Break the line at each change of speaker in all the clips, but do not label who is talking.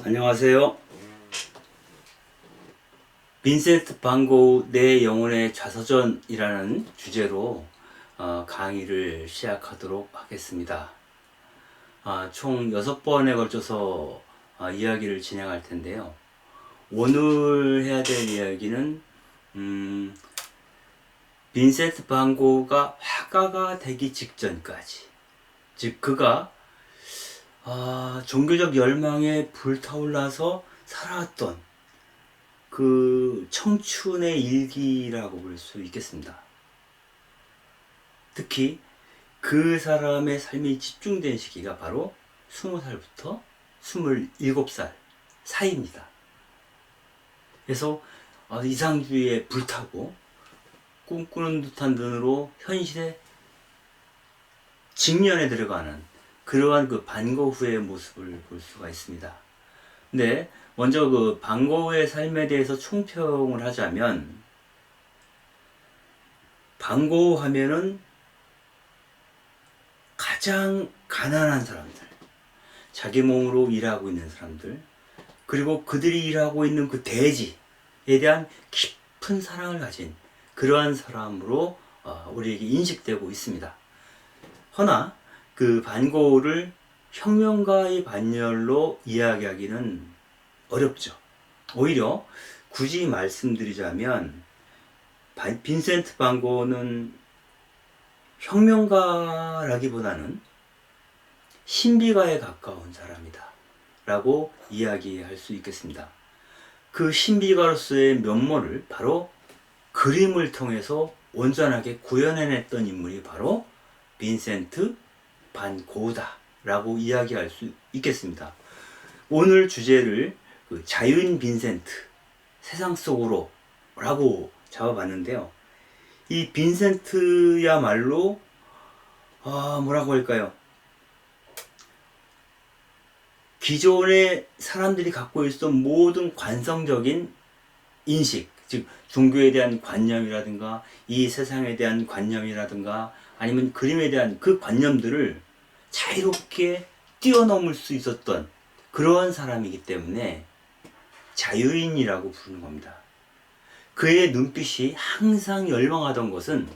안녕하세요. 빈센트 반 고흐 내 영혼의 자서전이라는 주제로 강의를 시작하도록 하겠습니다. 총 6번에 걸쳐서 이야기를 진행할 텐데요. 오늘 해야 될 이야기는 빈센트 반 고흐가 화가가 되기 직전까지, 즉 그가 종교적 열망에 불타올라서 살아왔던 그 청춘의 일기라고 볼 수 있겠습니다. 특히 그 사람의 삶이 집중된 시기가 바로 20살부터 27살 사이입니다. 그래서 이상주의에 불타고 꿈꾸는 듯한 눈으로 현실에 직면에 들어가는 그러한 그 반 고흐의 모습을 볼 수가 있습니다. 근데 먼저 그 반 고흐의 삶에 대해서 총평을 하자면, 반 고흐 하면은 가장 가난한 사람들, 자기 몸으로 일하고 있는 사람들, 그리고 그들이 일하고 있는 그 대지에 대한 깊은 사랑을 가진 그러한 사람으로 우리에게 인식되고 있습니다. 허나 그 반 고흐를 혁명가의 반열로 이야기하기는 어렵죠. 오히려 굳이 말씀드리자면 빈센트 반 고흐는 혁명가라기보다는 신비가에 가까운 사람이다 라고 이야기할 수 있겠습니다. 그 신비가로서의 면모를 바로 그림을 통해서 온전하게 구현해냈던 인물이 바로 빈센트 반 고흐다 라고 이야기할 수 있겠습니다. 오늘 주제를 자유인 빈센트, 세상 속으로 라고 잡아봤는데요. 이 빈센트야말로 뭐라고 할까요? 기존의 사람들이 갖고 있었던 모든 관성적인 인식, 즉 종교에 대한 관념이라든가 이 세상에 대한 관념이라든가 아니면 그림에 대한 그 관념들을 자유롭게 뛰어넘을 수 있었던 그러한 사람이기 때문에 자유인이라고 부르는 겁니다. 그의 눈빛이 항상 열망하던 것은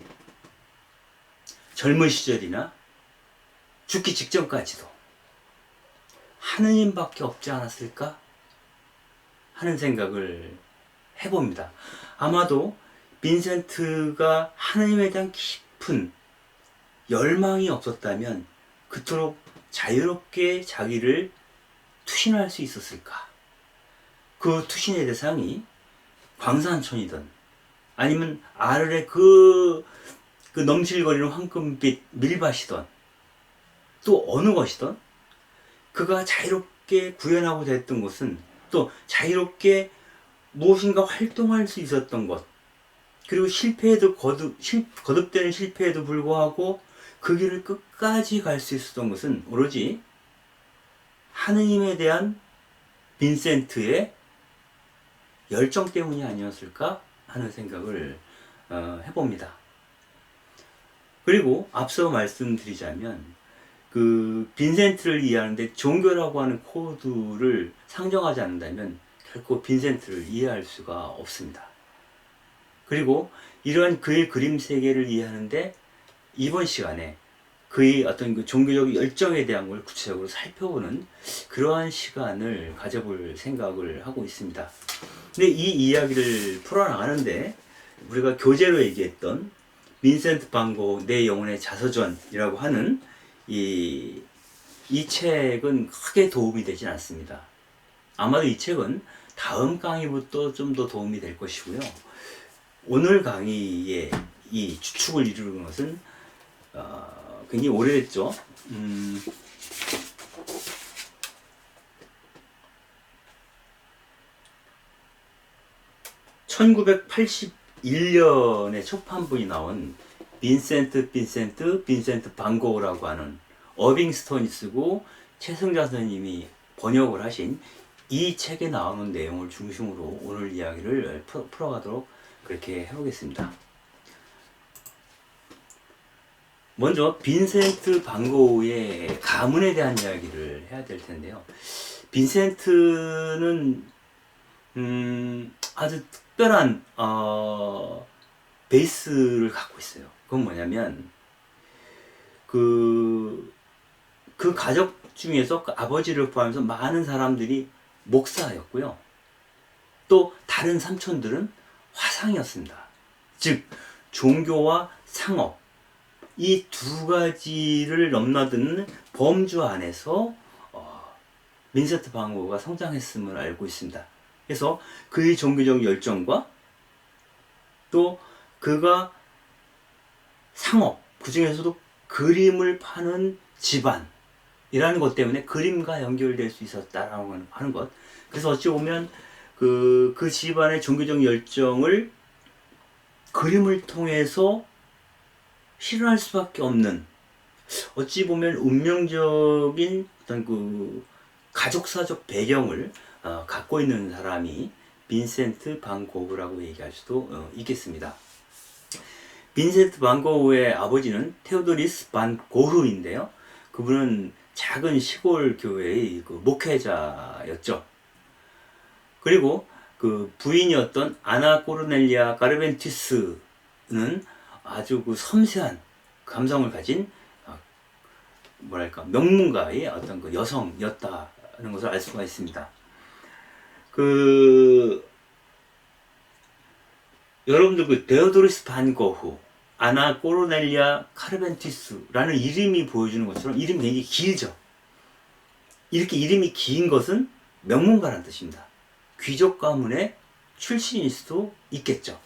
젊은 시절이나 죽기 직전까지도 하느님밖에 없지 않았을까 하는 생각을 해봅니다. 아마도 빈센트가 하느님에 대한 깊은 열망이 없었다면 그토록 자유롭게 자기를 투신할 수 있었을까? 그 투신의 대상이 광산촌이든 아니면 아르레 그 넘실거리는 황금빛 밀밭이든 또 어느 것이든 그가 자유롭게 구현하고자 했던 것은 또 자유롭게 무엇인가 활동할 수 있었던 것, 그리고 거듭되는 실패에도 불구하고 그 길을 끝까지 갈 수 있었던 것은 오로지 하느님에 대한 빈센트의 열정 때문이 아니었을까 하는 생각을 해봅니다. 그리고 앞서 말씀드리자면 그 빈센트를 이해하는데 종교라고 하는 코드를 상정하지 않는다면 결코 빈센트를 이해할 수가 없습니다. 그리고 이러한 그의 그림 세계를 이해하는데 이번 시간에 그의 어떤 그 종교적 열정에 대한 걸 구체적으로 살펴보는 그러한 시간을 가져볼 생각을 하고 있습니다. 근데 이 이야기를 풀어나가는데 우리가 교재로 얘기했던 빈센트 반 고흐 내 영혼의 자서전이라고 하는 이 책은 크게 도움이 되진 않습니다. 아마도 이 책은 다음 강의부터 좀 더 도움이 될 것이고요. 오늘 강의의 이 주축을 이루는 것은 굉장히 오래됐죠. 1981년에 초판본이 나온 빈센트 반 고흐라고 하는 어빙 스톤이 쓰고 최승자 선생님이 번역을 하신 이 책에 나오는 내용을 중심으로 오늘 이야기를 풀어가도록 그렇게 해보겠습니다. 먼저 빈센트 반 고흐의 가문에 대한 이야기를 해야 될 텐데요. 빈센트는 아주 특별한 베이스를 갖고 있어요. 그건 뭐냐면 그 가족 중에서 그 아버지를 포함해서 많은 사람들이 목사였고요. 또 다른 삼촌들은 화상이었습니다. 즉 종교와 상업 이 두 가지를 넘나드는 범주 안에서 빈센트 반 고흐가 성장했음을 알고 있습니다. 그래서 그의 종교적 열정과 또 그가 상업, 그 중에서도 그림을 파는 집안이라는 것 때문에 그림과 연결될 수 있었다라고 하는 것. 그래서 어찌 보면 그 집안의 종교적 열정을 그림을 통해서 실현할 수밖에 없는, 어찌 보면 운명적인 어떤 그 가족사적 배경을 갖고 있는 사람이 빈센트 반 고흐라고 얘기할 수도 있겠습니다. 빈센트 반 고흐의 아버지는 테오도리스 반 고흐인데요. 그분은 작은 시골 교회의 그 목회자였죠. 그리고 그 부인이었던 아나 코르넬리아 까르벤티스는 아주 그 섬세한 감성을 가진 뭐랄까 명문가의 어떤 그 여성이었다는 것을 알 수가 있습니다. 여러분들 그 데오도리스 반 고흐, 아나 코르넬리아 카르벤티스라는 이름이 보여주는 것처럼 이름이 굉장히 길죠. 이렇게 이름이 긴 것은 명문가라는 뜻입니다. 귀족 가문의 출신일 수도 있겠죠.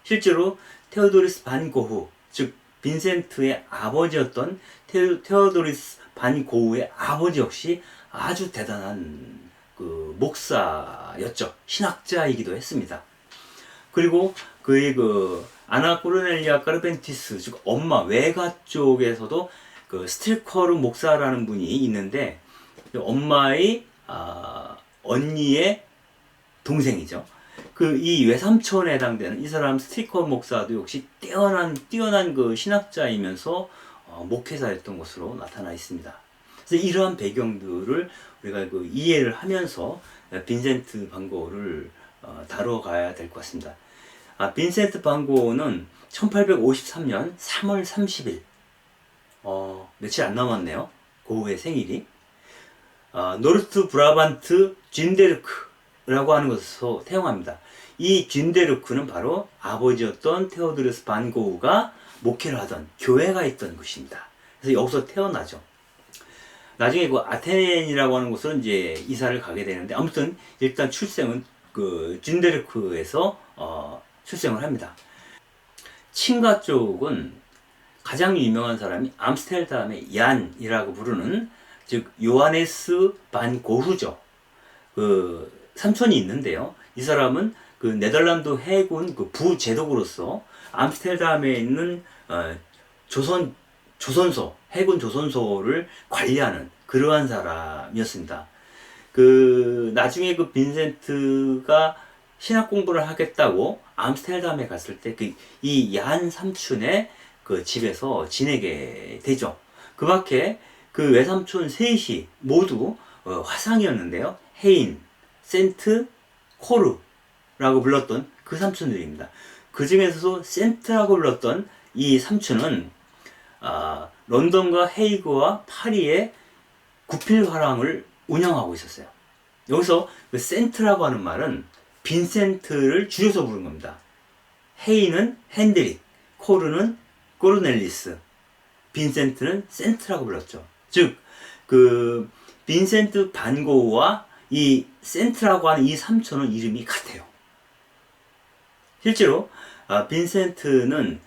실제로 테오도리스 반 고흐, 즉 빈센트의 아버지였던 테오도리스 반 고흐의 아버지 역시 아주 대단한 그 목사였죠. 신학자이기도 했습니다. 그리고 그의 그 아나 코르넬리아 까르벤티스, 즉 엄마 외가 쪽에서도 그 스틸커르 목사라는 분이 있는데 엄마의 언니의 동생이죠. 그 이 외삼촌에 해당되는 이 사람 스틸커르 목사도 역시 뛰어난 그 신학자이면서 목회자였던 것으로 나타나 있습니다. 그래서 이러한 배경들을 우리가 그 이해를 하면서 빈센트 반 고흐를 다뤄가야 될 것 같습니다. 빈센트 반 고흐는 1853년 3월 30일, 며칠 안 남았네요. 고흐의 생일이. 노르트 브라반트 쥔데르크라고 하는 곳에서 태어납니다. 이 쥔데르크는 바로 아버지였던 테오도리스 반 고흐가 목회를 하던 교회가 있던 곳입니다. 그래서 여기서 태어나죠. 나중에 그 아테넨이라고 하는 곳으로 이제 이사를 가게 되는데, 아무튼 일단 출생은 그 쥔데르크에서 출생을 합니다. 친가 쪽은 가장 유명한 사람이 암스테르담의 얀이라고 부르는, 즉 요하네스 반 고흐죠. 그 삼촌이 있는데요. 이 사람은 그 네덜란드 해군 그 부제독으로서 암스테르담에 있는 조선소, 해군 조선소를 관리하는 그러한 사람이었습니다. 나중에 그 빈센트가 신학 공부를 하겠다고 암스테르담에 갔을 때 이 얀 삼촌의 그 집에서 지내게 되죠. 그 밖에 그 외삼촌 셋이 모두 화상이었는데요. 헤인, 센트, 코르라고 불렀던 그 삼촌들입니다. 그 중에서도 센트라고 불렀던 이 삼촌은 런던과 헤이그와 파리의 구필화랑을 운영하고 있었어요. 여기서 그 센트라고 하는 말은 빈센트를 줄여서 부른 겁니다. 헤이는 핸드릭, 코르는 코르넬리스, 빈센트는 센트라고 불렀죠. 즉, 그 빈센트 반 고흐와 이 센트라고 하는 이 삼촌은 이름이 같아요. 실제로 빈센트는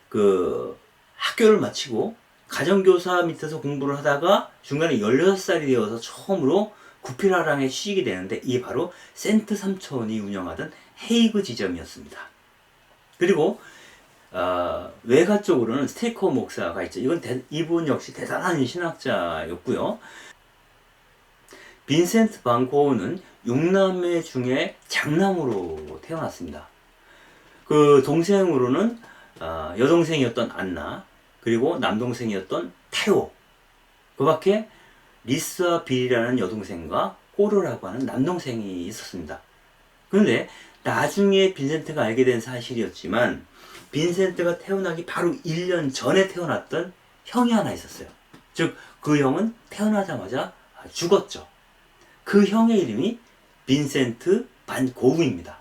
그 학교를 마치고 가정교사 밑에서 공부를 하다가 중간에 16살이 되어서 처음으로 구필화랑에 취직이 되는데, 이게 바로 센트 삼촌이 운영하던 헤이그 지점이었습니다. 그리고 외가 쪽으로는 스테이커 목사가 있죠. 이분 역시 대단한 신학자였고요. 빈센트 반 고흐는 6남매 중에 장남으로 태어났습니다. 그 동생으로는 여동생이었던 안나, 그리고 남동생이었던 테오, 그 밖에 리스와 빌이라는 여동생과 포르라고 하는 남동생이 있었습니다. 그런데 나중에 빈센트가 알게 된 사실이었지만 빈센트가 태어나기 바로 1년 전에 태어났던 형이 하나 있었어요. 즉 그 형은 태어나자마자 죽었죠. 그 형의 이름이 빈센트 반 고흐입니다.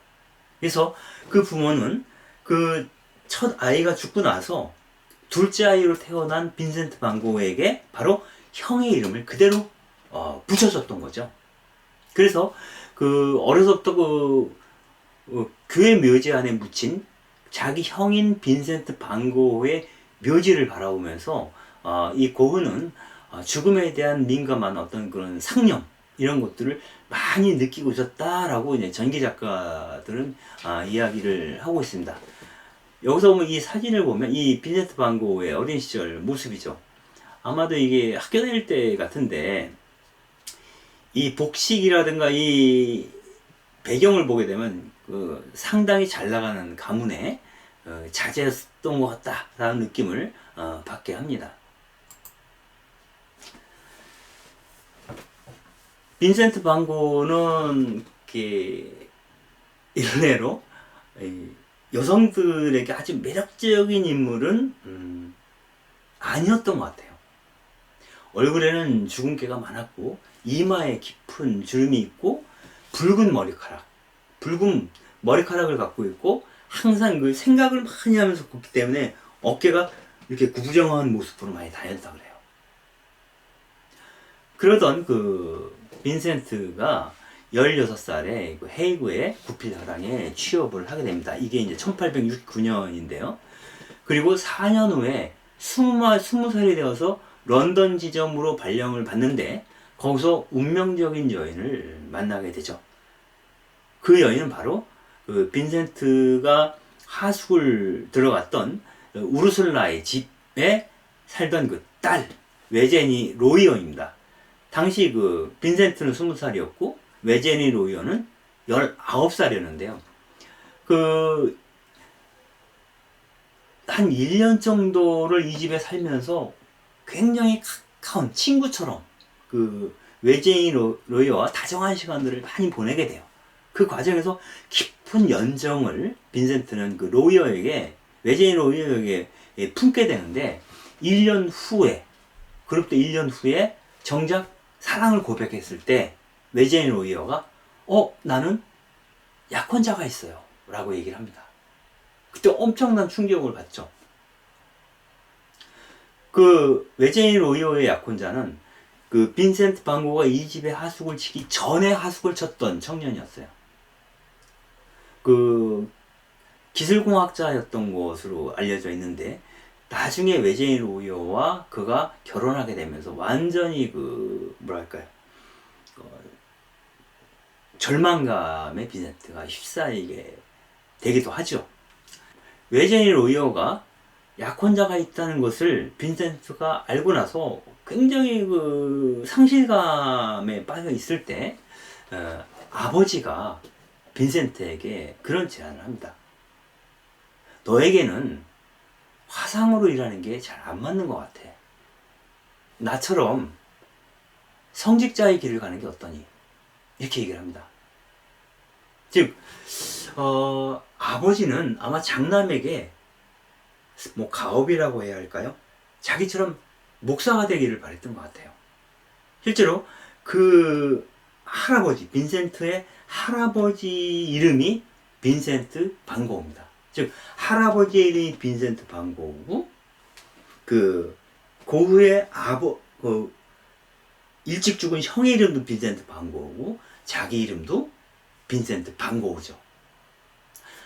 그래서 그 부모는 그 첫 아이가 죽고 나서 둘째 아이로 태어난 빈센트 반 고흐에게 바로 형의 이름을 그대로 붙여줬던 거죠. 그래서 그 어려서부터 교회 묘지 안에 묻힌 자기 형인 빈센트 반 고흐의 묘지를 바라보면서 이 고흐는 죽음에 대한 민감한 어떤 그런 상념 이런 것들을 많이 느끼고 있었다라고 이제 전기 작가들은 이야기를 하고 있습니다. 여기서 보면 이 사진을 보면 이 빈센트 반 고흐의 어린 시절 모습이죠. 아마도 이게 학교 다닐 때 같은데 이 복식이라든가 이 배경을 보게 되면 상당히 잘 나가는 가문에 자제했던 것 같다라는 느낌을 받게 합니다. 빈센트 반 고흐는 일례로 여성들에게 아주 매력적인 인물은 아니었던 것 같아요. 얼굴에는 주근깨가 많았고 이마에 깊은 주름이 있고 붉은 머리카락을 갖고 있고 항상 그 생각을 많이 하면서 걷기 때문에 어깨가 이렇게 구부정한 모습으로 많이 다녔다 그래요. 그러던 그 빈센트가 16살에 그 헤이그의 구필사랑에 취업을 하게 됩니다. 이게 이제 1869년인데요. 그리고 4년 후에 20살이 되어서 런던 지점으로 발령을 받는데 거기서 운명적인 여인을 만나게 되죠. 그 여인은 바로 그 빈센트가 하숙을 들어갔던 우르슬라의 집에 살던 그 딸 외제니 로이어입니다. 당시 그 빈센트는 20살이었고 외제니 로이어는 19살이었는데요. 한 1년 정도를 이 집에 살면서 굉장히 가까운 친구처럼 그 외제니 로이어와 다정한 시간들을 많이 보내게 돼요. 그 과정에서 깊은 연정을 빈센트는 그 외제니 로이어에게 품게 되는데 1년 후에 그로부터 1년 후에 정작 사랑을 고백했을 때 외제니 로이어가 나는 약혼자가 있어요 라고 얘기를 합니다. 그때 엄청난 충격을 받죠. 그 외제니 로이어의 약혼자는 그 빈센트 반 고흐가 이 집에 하숙을 치기 전에 하숙을 쳤던 청년이었어요. 그 기술공학자였던 것으로 알려져 있는데 나중에 외제니 로이어와 그가 결혼하게 되면서 완전히 절망감에 빈센트가 휩싸이게 되기도 하죠. 외제니 로이어가 약혼자가 있다는 것을 빈센트가 알고 나서 굉장히 그 상실감에 빠져 있을 때 아버지가 빈센트에게 그런 제안을 합니다. 너에게는 화상으로 일하는 게 잘 안 맞는 것 같아. 나처럼 성직자의 길을 가는 게 어떠니? 이렇게 얘기를 합니다. 즉, 아버지는 아마 장남에게 가업이라고 해야 할까요? 자기처럼 목사가 되기를 바랬던 것 같아요. 실제로 그 빈센트의 할아버지 이름이 빈센트 반 고흐입니다. 즉, 할아버지의 이름이 빈센트 반 고흐고, 그 고흐의 일찍 죽은 형의 이름도 빈센트 반 고흐고, 자기 이름도 빈센트 반 고흐죠.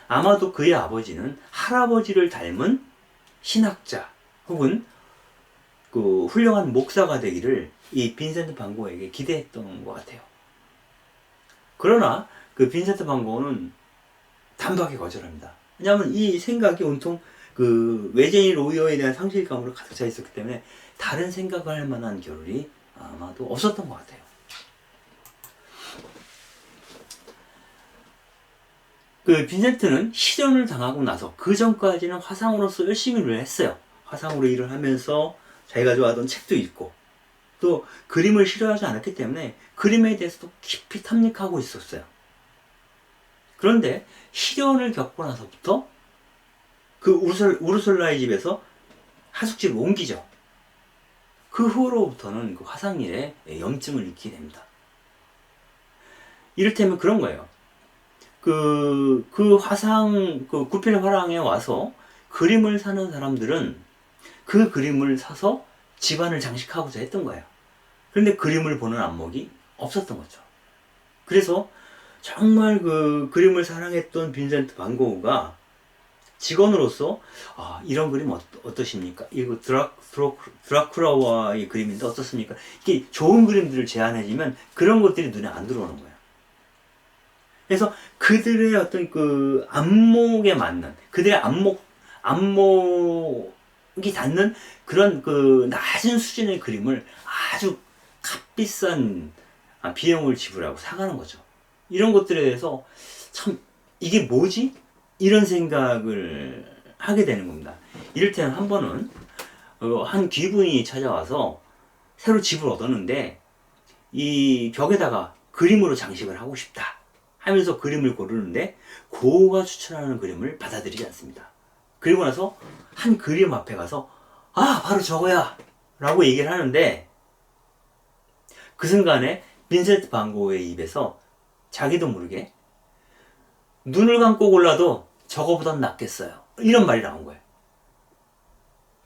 아마도 그의 아버지는 할아버지를 닮은 신학자 혹은 그 훌륭한 목사가 되기를 이 빈센트 반 고흐에게 기대했던 것 같아요. 그러나 그 빈센트 반 고흐는 단박에 거절합니다. 왜냐하면 이 생각이 온통 그 외제니 로이어에 대한 상실감으로 가득 차 있었기 때문에 다른 생각을 할 만한 겨를이 아마도 없었던 것 같아요. 그 빈센트는 실연을 당하고 나서 그 전까지는 화상으로서 열심히 일을 했어요. 화상으로 일을 하면서 자기가 좋아하던 책도 읽고 또 그림을 싫어하지 않았기 때문에 그림에 대해서도 깊이 탐닉하고 있었어요. 그런데 시련을 겪고 나서부터 그 우르솔라의 집에서 하숙집을 옮기죠. 그 후로부터는 그 화상일에 염증을 잃게 됩니다. 이를테면 그런 거예요. 그 구필 화랑에 와서 그림을 사는 사람들은 그 그림을 사서 집안을 장식하고자 했던 거예요. 그런데 그림을 보는 안목이 없었던 거죠. 그래서 정말 그 그림을 사랑했던 빈센트 반 고흐가 직원으로서 이런 그림 어떠십니까? 이거 드라큘라와의 그림인데 어떻습니까? 이게 좋은 그림들을 제안해주면 그런 것들이 눈에 안 들어오는 거예요. 그래서 그들의 어떤 그 안목에 맞는, 그들의 안목이 닿는 그런 그 낮은 수준의 그림을 아주 값비싼 비용을 지불하고 사가는 거죠. 이런 것들에 대해서 참 이게 뭐지? 이런 생각을 하게 되는 겁니다. 이를테면 한 번은 한 귀분이 찾아와서 새로 집을 얻었는데 이 벽에다가 그림으로 장식을 하고 싶다 하면서 그림을 고르는데 고흐가 추천하는 그림을 받아들이지 않습니다. 그리고 나서 한 그림 앞에 가서 바로 저거야 라고 얘기를 하는데 그 순간에 빈센트 반 고흐의 입에서 자기도 모르게 눈을 감고 골라도 저거보단 낫겠어요 이런 말이 나온 거예요.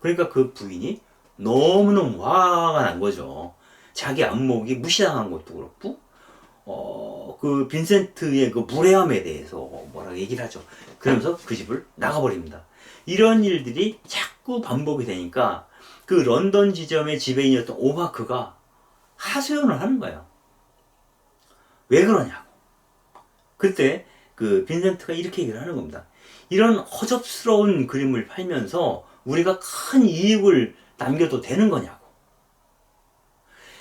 그러니까 그 부인이 너무너무 화가 난 거죠. 자기 안목이 무시당한 것도 그렇고 그 빈센트의 그 무례함에 대해서 뭐라고 얘기를 하죠. 그러면서 그 집을 나가버립니다. 이런 일들이 자꾸 반복이 되니까 그 런던 지점의 지배인이었던 오바크가 하소연을 하는 거예요. 왜 그러냐고. 그때 그 빈센트가 이렇게 얘기를 하는 겁니다. 이런 허접스러운 그림을 팔면서 우리가 큰 이익을 남겨도 되는 거냐고.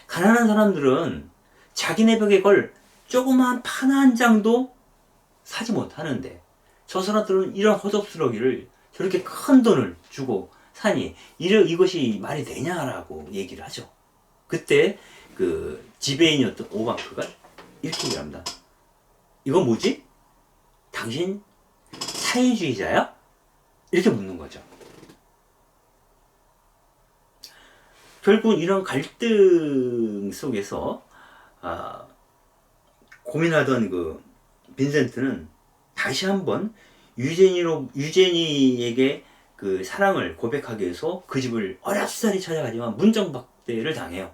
가난한 사람들은 자기네 벽에 걸 조그만 판 한 장도 사지 못하는데 저 사람들은 이런 허접스러기를 저렇게 큰 돈을 주고 사니 이것이 말이 되냐라고 얘기를 하죠. 그때 그 지배인이었던 오바크가 이렇게 얘기합니다. 이건 뭐지? 당신 사회주의자야? 이렇게 묻는 거죠. 결국 이런 갈등 속에서 고민하던 그 빈센트는 다시 한번 유제니에게 그 사랑을 고백하기 위해서 그 집을 어렵사리 찾아가지만 문정박대를 당해요.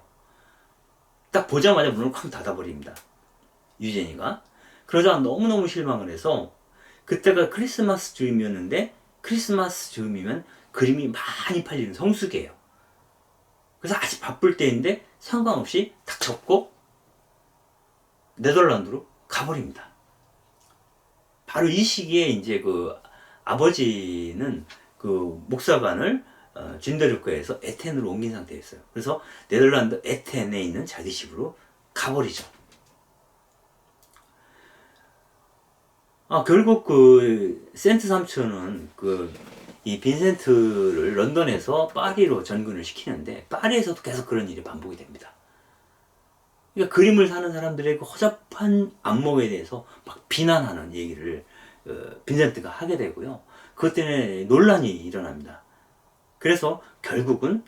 딱 보자마자 문을 쾅 닫아버립니다. 유제니가. 그러자 너무너무 실망을 해서 그때가 크리스마스 즈음이었는데 크리스마스 즈음이면 그림이 많이 팔리는 성수기예요. 그래서 아주 바쁠 때인데 상관없이 탁 접고 네덜란드로 가버립니다. 바로 이 시기에 이제 그 아버지는 그 목사관을 준데르크에서 에텐으로 옮긴 상태였어요. 그래서 네덜란드 에텐에 있는 자기 집으로 가버리죠. 결국 그 센트 삼촌은 이 빈센트를 런던에서 파리로 전근을 시키는데 파리에서도 계속 그런 일이 반복이 됩니다. 그러니까 그림을 사는 사람들의 그 허접한 안목에 대해서 막 비난하는 얘기를 빈센트가 하게 되고요. 그것 때문에 논란이 일어납니다. 그래서 결국은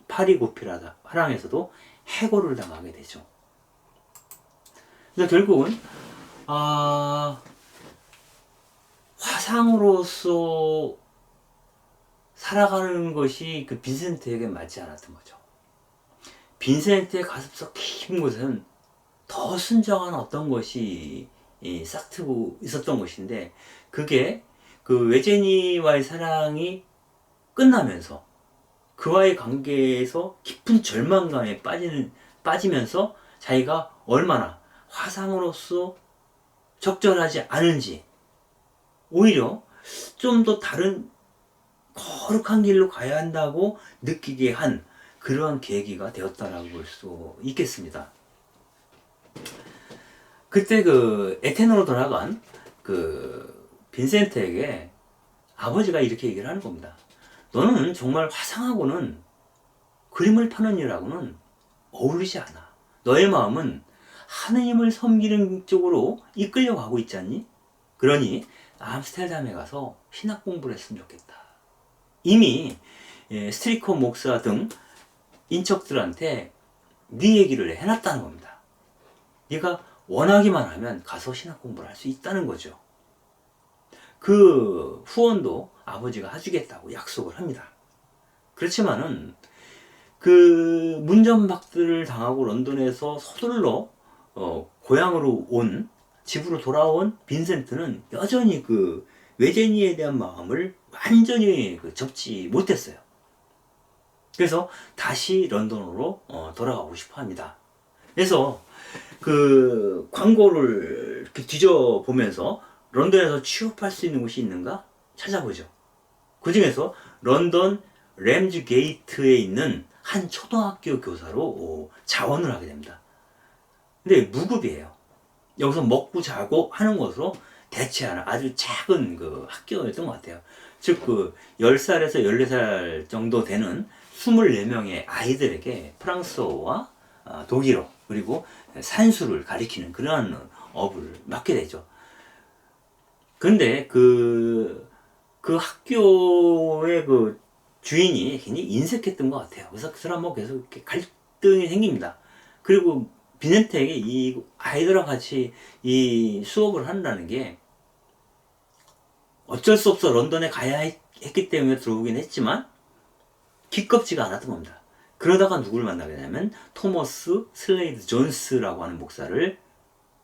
파리 구필화랑에서도 해고를 당하게 되죠. 그래서 결국은 화상으로서 살아가는 것이 그 빈센트에게 맞지 않았던 거죠. 빈센트의 가슴속 깊은 곳은 더 순정한 어떤 것이 싹트고 있었던 것인데 그게 그 외제니와의 사랑이 끝나면서 그와의 관계에서 깊은 절망감에 빠지면서 자기가 얼마나 화상으로서 적절하지 않은지 오히려 좀 더 다른 거룩한 길로 가야 한다고 느끼게 한 그러한 계기가 되었다라고 볼 수 있겠습니다. 그때 그 에텐으로 돌아간 그 빈센트에게 아버지가 이렇게 얘기를 하는 겁니다. 너는 정말 화상하고는 그림을 파는 일하고는 어울리지 않아. 너의 마음은 하느님을 섬기는 쪽으로 이끌려가고 있지 않니? 그러니 암스테르담에 가서 신학 공부를 했으면 좋겠다. 이미 스트리커 목사 등 인척들한테 네 얘기를 해놨다는 겁니다. 네가 원하기만 하면 가서 신학 공부를 할 수 있다는 거죠. 그 후원도 아버지가 해주겠다고 약속을 합니다. 그렇지만은 그 문전박대를 당하고 런던에서 서둘러 고향으로 온 집으로 돌아온 빈센트는 여전히 그 외제니에 대한 마음을 완전히 접지 못했어요. 그래서 다시 런던으로 돌아가고 싶어 합니다. 그래서 그 광고를 이렇게 뒤져보면서 런던에서 취업할 수 있는 곳이 있는가 찾아보죠. 그 중에서 런던 램즈 게이트에 있는 한 초등학교 교사로 자원을 하게 됩니다. 근데 무급이에요. 여기서 먹고 자고 하는 것으로 대체하는 아주 작은 그 학교였던 것 같아요. 즉, 그 10살에서 14살 정도 되는 24명의 아이들에게 프랑스어와 독일어, 그리고 산수를 가리키는 그러한 업을 맡게 되죠. 근데 그 학교의 그 주인이 굉장히 인색했던 것 같아요. 그래서 그 사람하고 계속 이렇게 갈등이 생깁니다. 그리고 빈센트에게 이 아이들과 같이 이 수업을 한다는 게 어쩔 수 없어 런던에 가야 했기 때문에 들어오긴 했지만 기껍지가 않았던 겁니다. 그러다가 누굴 만나게 되냐면 토머스 슬레이드 존스라고 하는 목사를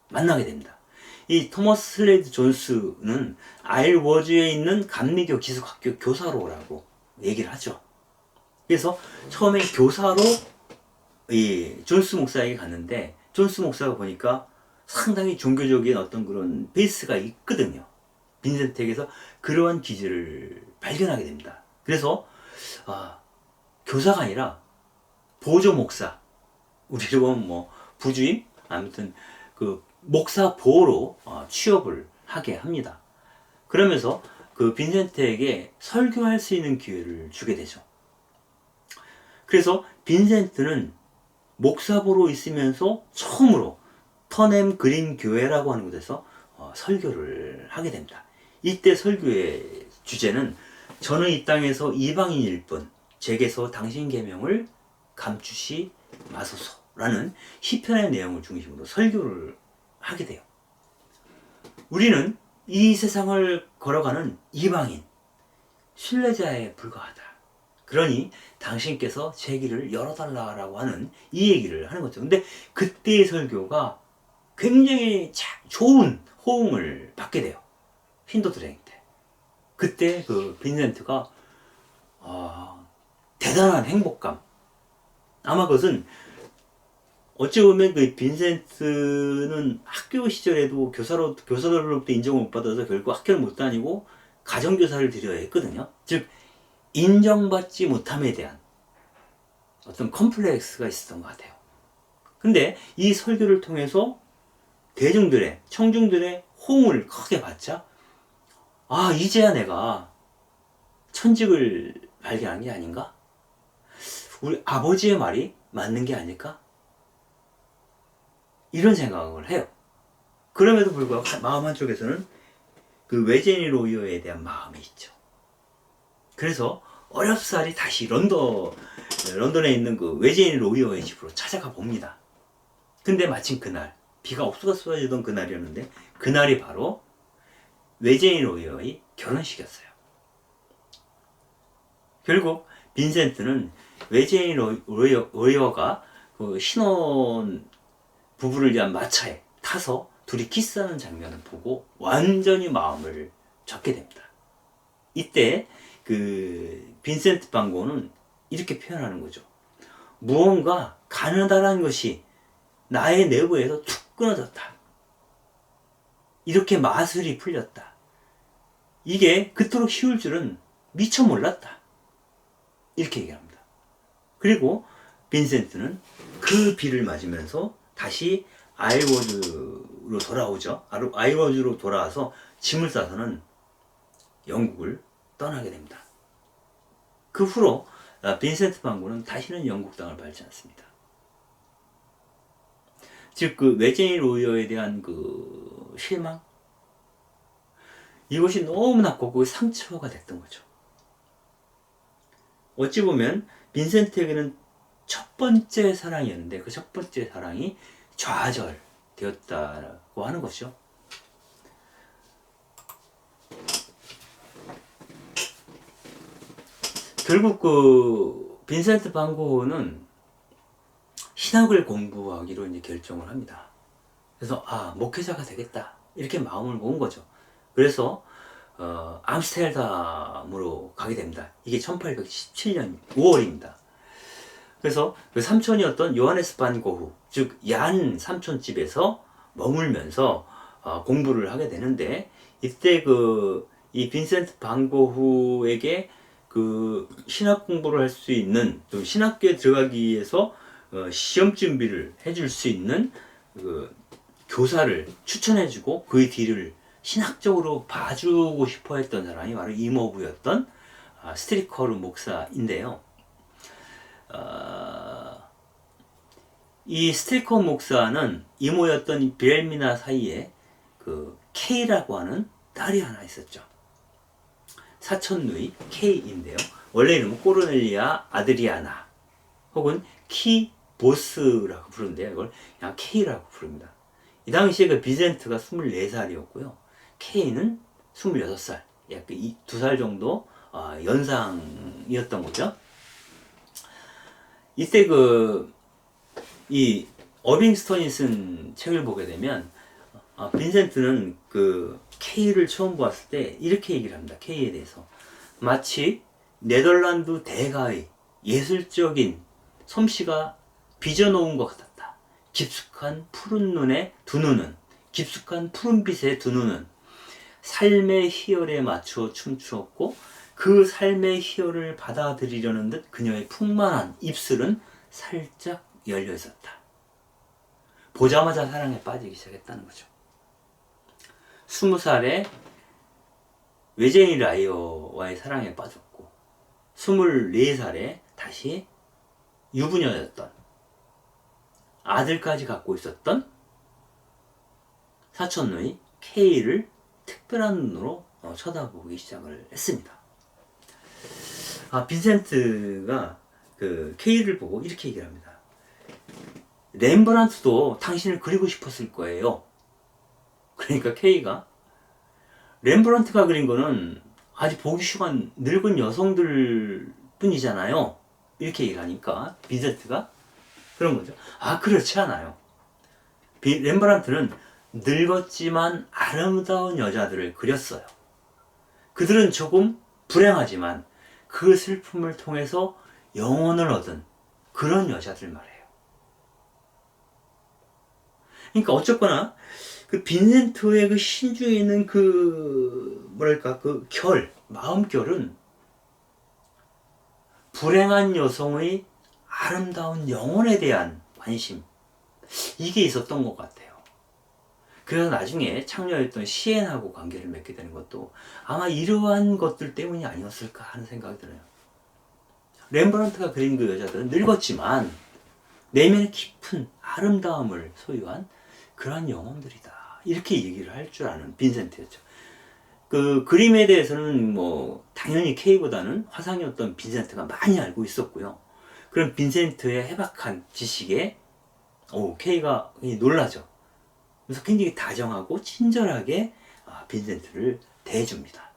만나게 됩니다. 이 토머스 슬레이드 존스는 아일워즈에 있는 감리교 기숙학교 교사로라고 얘기를 하죠. 그래서 처음에 교사로 이 존스 목사에게 갔는데 존스 목사가 보니까 상당히 종교적인 어떤 그런 베이스가 있거든요. 빈센트에게서 그러한 기질을 발견하게 됩니다. 그래서 교사가 아니라 보조 목사, 우리로 보면 뭐 부주임, 아무튼 그 목사 보호로 취업을 하게 합니다. 그러면서 그 빈센트에게 설교할 수 있는 기회를 주게 되죠. 그래서 빈센트는 목사보로 있으면서 처음으로 터넴 그린 교회라고 하는 곳에서 설교를 하게 됩니다. 이때 설교의 주제는 저는 이 땅에서 이방인일 뿐 제게서 당신 계명을 감추시 마소서라는 시편의 내용을 중심으로 설교를 하게 돼요. 우리는 이 세상을 걸어가는 이방인, 순례자에 불과하다. 그러니 당신께서 제 길을 열어달라고 하는 이 얘기를 하는 거죠. 근데 그때의 설교가 굉장히 좋은 호응을 받게 돼요. 신도들한테. 그때 그 빈센트가 대단한 행복감. 아마 그것은 어찌 보면 그 빈센트는 학교 시절에도 교사들로부터 인정을 못 받아서 결국 학교를 못 다니고 가정교사를 드려야 했거든요. 즉 인정받지 못함에 대한 어떤 컴플렉스가 있었던 것 같아요. 근데 이 설교를 통해서 대중들의, 청중들의 호응을 크게 받자 이제야 내가 천직을 발견한 게 아닌가? 우리 아버지의 말이 맞는 게 아닐까? 이런 생각을 해요. 그럼에도 불구하고 마음 한쪽에서는 그 외제니 로이어에 대한 마음이 있죠. 그래서 어렵사리 다시 런던에 있는 그 외제인 로이어의 집으로 찾아가 봅니다. 근데 마침 그날 비가 옥수가 쏟아지던 그날이었는데 그날이 바로 외제인 로이어의 결혼식이었어요. 결국 빈센트는 외제인 로이어가 그 신혼 부부를 위한 마차에 타서 둘이 키스하는 장면을 보고 완전히 마음을 접게 됩니다. 이때 그 빈센트 반 고는 이렇게 표현하는 거죠. 무언가 가느다란 것이 나의 내부에서 툭 끊어졌다. 이렇게 마술이 풀렸다. 이게 그토록 쉬울 줄은 미처 몰랐다. 이렇게 얘기합니다. 그리고 빈센트는 그 비를 맞으면서 다시 아이워즈로 돌아오죠. 아이워즈로 돌아와서 짐을 싸서는 영국을 떠나게 됩니다. 그 후로 빈센트 반 고는 다시는 영국 땅을 밟지 않습니다. 즉 그 외제인 로이어에 대한 그 실망, 이것이 너무나 컸고 상처가 됐던 거죠. 어찌 보면 빈센트에게는 첫 번째 사랑이었는데 그 첫 번째 사랑이 좌절되었다고 하는 것이죠. 결국 그 빈센트 반 고흐는 신학을 공부하기로 이제 결정을 합니다. 그래서 목회자가 되겠다 이렇게 마음을 먹은 거죠. 그래서 암스테르담으로 가게 됩니다. 이게 1817년 5월입니다. 그래서 그 삼촌이었던 요하네스 반 고흐, 즉 얀 삼촌 집에서 머물면서 공부를 하게 되는데, 이때 이 빈센트 반 고흐에게 그 신학 공부를 할 수 있는, 또 신학교에 들어가기 위해서 시험 준비를 해줄 수 있는 그 교사를 추천해주고 그의 뒤를 신학적으로 봐주고 싶어 했던 사람이 바로 이모부였던 스트리커르 목사인데요. 이 스트리커 목사는 이모였던 비렐미나 사이에 그 K라고 하는 딸이 하나 있었죠. 사촌 누이 K인데요. 원래 이름은 코르넬리아 아드리아나 혹은 키 보스라고 부르는데요. 이걸 그냥 K라고 부릅니다. 이 당시에 그 빈센트가 24살이었고요. K는 26살, 약 2살 정도 연상이었던 거죠. 이때 이 어빙스턴이 쓴 책을 보게 되면 빈센트는 그 K를 처음 보았을 때 이렇게 얘기를 합니다. K에 대해서 마치 네덜란드 대가의 예술적인 솜씨가 빚어놓은 것 같았다. 깊숙한 푸른 눈에 두 눈은, 깊숙한 푸른 빛의 두 눈은 삶의 희열에 맞추어 춤추었고, 그 삶의 희열을 받아들이려는 듯 그녀의 풍만한 입술은 살짝 열려 있었다. 보자마자 사랑에 빠지기 시작했다는 거죠. 20살에 외제인 라이어와의 사랑에 빠졌고, 24살에 다시 유부녀였던, 아들까지 갖고 있었던 사촌누이 K를 특별한 눈으로 쳐다보기 시작을 했습니다. 빈센트가 그 K를 보고 이렇게 얘기를 합니다. 렘브란트도 당신을 그리고 싶었을 거예요. 그러니까 K가 렘브란트가 그린 거는 아주 보기 쉬운 늙은 여성들 뿐이잖아요. 이렇게 얘기를 하니까 빈센트가 그런 거죠. 그렇지 않아요. 렘브란트는 늙었지만 아름다운 여자들을 그렸어요. 그들은 조금 불행하지만 그 슬픔을 통해서 영혼을 얻은 그런 여자들 말이에요. 그러니까 어쨌거나 그 빈센트의 그 신주에 있는 그 마음결은 불행한 여성의 아름다운 영혼에 대한 관심, 이게 있었던 것 같아요. 그래서 나중에 창녀였던 시엔하고 관계를 맺게 되는 것도 아마 이러한 것들 때문이 아니었을까 하는 생각이 들어요. 렘브란트가 그린 그 여자들은 늙었지만 내면에 깊은 아름다움을 소유한 그러한 영혼들이다, 이렇게 얘기를 할 줄 아는 빈센트였죠. 그 그림에 대해서는 당연히 K보다는 화상이었던 빈센트가 많이 알고 있었고요. 그런 빈센트의 해박한 지식에 K가 놀라죠. 그래서 굉장히 다정하고 친절하게 빈센트를 대해줍니다.